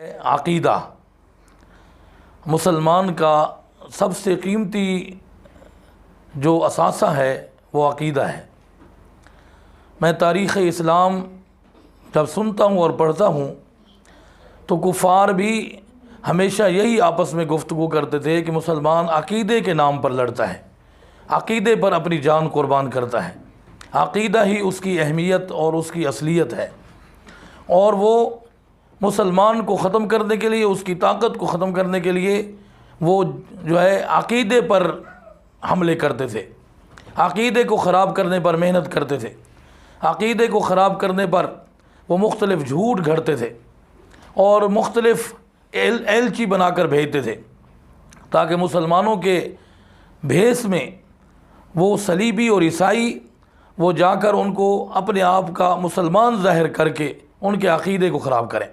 अक़ीदा मुसलमान का सबसे कीमती जो असासा है वो अक़ीदा है। मैं तारीख़ इस्लाम जब सुनता हूँ और पढ़ता हूँ तो कुफ़ार भी हमेशा यही आपस में गुफ्तगू करते थे कि मुसलमान अक़ीदे के नाम पर लड़ता है, अक़ीदे पर अपनी जान कुर्बान करता है। अक़ीदा ही उसकी अहमियत और उसकी असलियत है, और वो मुसलमान को ख़त्म करने के लिए, उसकी ताकत को ख़त्म करने के लिए वो जो है अक़ीदे पर हमले करते थे, अक़ीदे को ख़राब करने पर मेहनत करते थे, अक़ीदे को ख़राब करने पर वो मुख्तलिफ़ झूठ घड़ते थे और मुख्तलिफ़ एलची बनाकर भेजते थे ताकि मुसलमानों के भेस में वो सलीबी और ईसाई वो जाकर उनको अपने आप का मुसलमान ज़ाहिर करके उनके अक़ीदे को ख़राब करें।